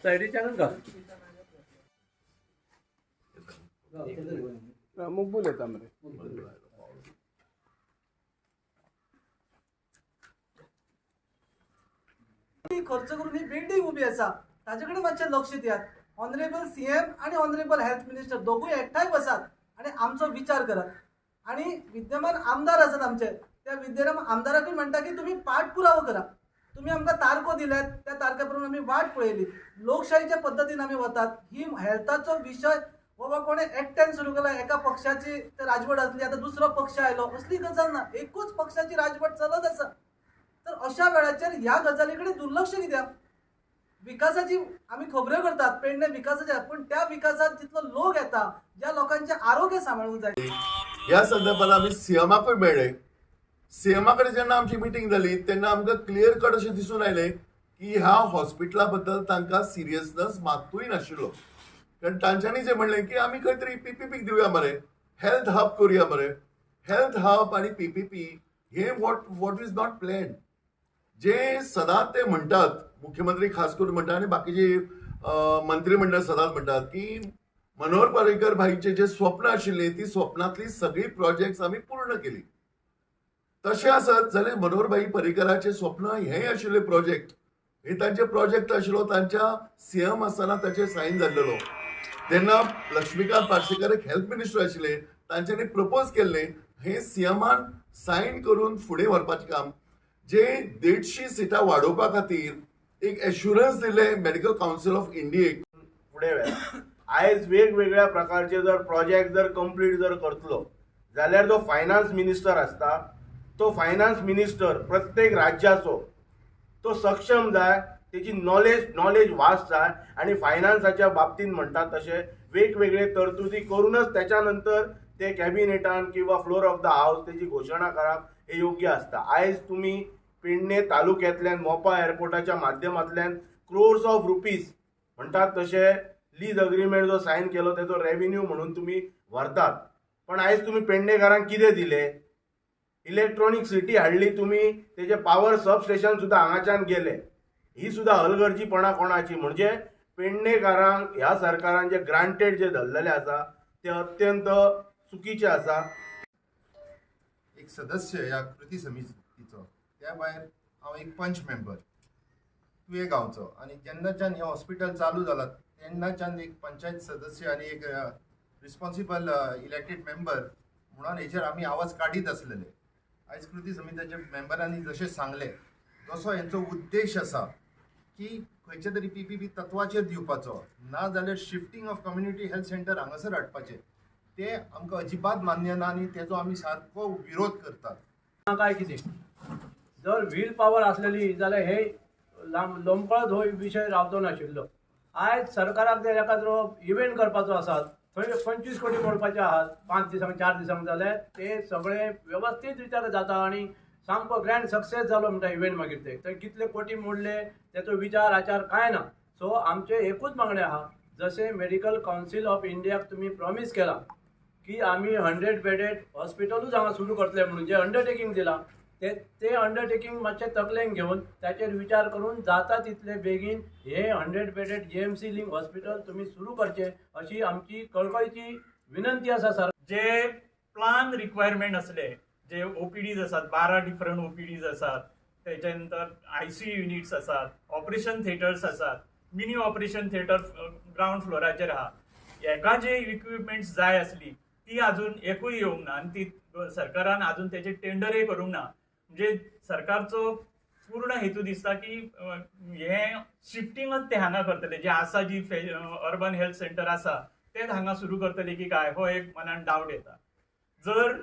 सायडीच्यानच घाल. मकबूल येता मरे. खर्च करून ही बिल्डिंग उभी आसा ताजेकडे मातशें लक्ष दियात. ऑनरेबल सीएम आणि ऑनरेबल हेल्थ मिनिस्टर दोघूय एकठांय बसात आणि आमचो विचार करात. आणि विद्यमान आमदार आसात आमचे, त्या विद्यमान आमदाराकूय म्हणटा की तुम्ही पाठपुरावो करा. तुम्ही आमकां तारखो दिल्यात, त्या तारखेप्रमाणे आमी वाट पळयली. लोकशाहीच्या पद्दतीन आमी वतात. ही हेल्थाचो विषय बाबा कोणे एकट्यान सुरू केला, एका पक्षाची राजवट आसली, आता दुसरो पक्ष आयलो, असली गजाल ना. एकूच पक्षाची राजवट चलत आसा. तर अशा वेळाचेर ह्या गजालीकडे दुर्लक्ष कित्याक? विकासाची आम्ही खबऱ्यो करतात, पेडणे विकासाच्या, पण त्या विकासात जितलो लोक येता, ज्या लोकांचे आरोग्य सांबाळूंक जाय. ह्या संदर्भात आम्ही सीएमाकूय मेळ्ळे. सीएमाकडे जेन्ना आमची मिटींग जाली तेन्ना आमकां क्लियर कट अशें दिसून आयलें की ह्या हॉस्पिटला बद्दल तांकां सिरियसनेस मात्तूय नाशिल्लो. कारण तांच्यांनी जे म्हणलें की आमी खंय तरी पीपीपीक दिवया मरे, हेल्थ हब करूया मरे. हेल्थ हब आणि पीपीपी हे वॉट इज नॉट प्लॅन. जे सदांच ते म्हणतात, मुख्यमंत्री खास करून म्हणतात आणि बाकीचे मंत्रिमंडळ सदांच म्हणतात की मनोहर पर्रीकर भाईचे जे स्वप्न आशिल्ले ती स्वप्नातली सगळी प्रोजेक्ट्स आम्ही पूर्ण केली. तशें आसत जाल्यार मनोहर भाई पर्रीकराचे स्वप्न हे आशिल्ले प्रोजेक्ट, हे तांचे प्रोजेक्ट आशिल्लो तांच्या सीएम आसतना ताचेर सायन जाल्लेलो. तेन्ना लक्ष्मीकांत पार्सेकर एक हेल्थ मिनिस्टर आशिल्ले, तांच्यांनी प्रपोज केल्ले हे सीएमान सायन करून फुडें व्हरपाचें काम. जे 150 सिटां वाडोवपा खातीर एक एश्युरन्स दिले मेडिकल काउन्सिल ऑफ इंडियेक. फुडें आयज वेगवेगळ्या प्रकारचे जर प्रोजेक्ट जर कंप्लीट जर करतलो जाल्यार जो फायनान्स मिनिस्टर आसता, तो फायनान्स मिनिस्टर प्रत्येक राज्याचो तो सक्षम जाय, तेची नॉलेज वास्ट जाय आणि फायनान्साच्या बाबतींत म्हणटात तशें वेगवेगळे तरतुदी करूनच त्याच्या नंतर ते कॅबिनेटान किंवा फ्लोर ऑफ द हाऊस तेची घोशणा करप हे योग्य असता. आयज तुम्ही पेडणे तालुक्यातल्यान मोपा एअरपोर्टाच्या माध्यमांतल्यान क्रोर्स ऑफ रुपीज म्हणटात तशे लीज अग्रीमेंट जो सायन केलो तेजो रेव्हेन्यू म्हणून तुम्ही व्हरतात. पण आयज तुम्ही पेडणेकारांक कितें दिले? इलेक्ट्रॉनिक सिटी हाडली तुम्ही, तेजे पॉवर सबस्टेशन सुद्धा हांगाच्यान गेले. ही सुद्धा हलगर्जीपणा कोणाची? म्हणजे पेडणेकारांक ह्या सरकारान जे ग्रांटेड जे धरलेले आसा ते अत्यंत चुकीचे आसा. एक सदस्य या कृती समितीचो, त्या भायर हांव एक पंच मेंबर तुवें गांवचो. आणि जेन्नाच्यान हें हॉस्पिटल चालू जालां तेन्नाच्यान एक पंचायत सदस्य आणि एक रिस्पॉन्सिबल इलेक्टेड मेंबर म्हणून हेचेर आमी आवाज काडीत आसलेले. आयज कृती समितीच्या मेंबरांनी जशें सांगलें जसो हेंचो उद्देश आसा की खंयचे तरी पीपीपी तत्वाचेर दिवपाचो, ना जाल्यार shifting of community health centre हांगासर हाडपाचें, ते आमकां अजिबात मान्य ना आणि तेजो आमी सारको विरोध करतात. काय कितें जर व्हील पॉवर आसलेली जाल्यार हे लोंबकळत हो विशय रावचो नाशिल्लो. आयज सरकाराक जर एखादो इव्हेंट करपाचो आसा, थंय 25 कोटी मोडपाचे आहात 5 दिसांक 4 दिसांक, जाल्यार ते सगळे व्यवस्थीत रित्या जाता आणि सामको ग्रँड सक्सेस जालो म्हणटा इव्हेंट. मागीर ते थंय कितले कोटी मोडले तेचो विचार आचार काय ना. सो आमचे एकूच मागणे आहा, जसे मेडिकल काउन्सिल ऑफ इंडियाक तुम्ही प्रॉमिस केला की आम्ही 100 बेडेड हॉस्पिटलूच हांगा सुरू करतले म्हणून जे अंडरटेकिंग दिला, ते अंडरटेकिंग मातशें तकलेन घेवन त्याचेर विचार करून जाता तितले बेगीन हे 100 बेडेड जीएमसी लिंक हॉस्पिटल तुम्ही सुरू करचे अशी आमची कळकळीची विनंती आसा. सर, जे प्लान रिक्वायरमेंट असले, जे ओपीडीज असतात, 12 डिफरंट ओपीडीज असतात, त्याच्यानंतर आयसीयू युनिट्स असतात, ऑपरेशन थिएटर्स असतात, मिनी ऑपरेशन थिएटर ग्राउंड फ्लोराचेर आहा, एका जे इक्विपमेंट्स जाय असली ती अजून एकूय येवंक ना आणि ती सरकारान अजून त्याचे टेंडरय करूंक ना. म्हणजे सरकारचो पूर्ण हेतू दिसता की हे शिफ्टिंगच ते हांगा करतले, जे आसा जी अर्बन हेल्थ सेंटर आसा तेच हांगा सुरू करतले की काय, हो एक मनान डावट येता. जर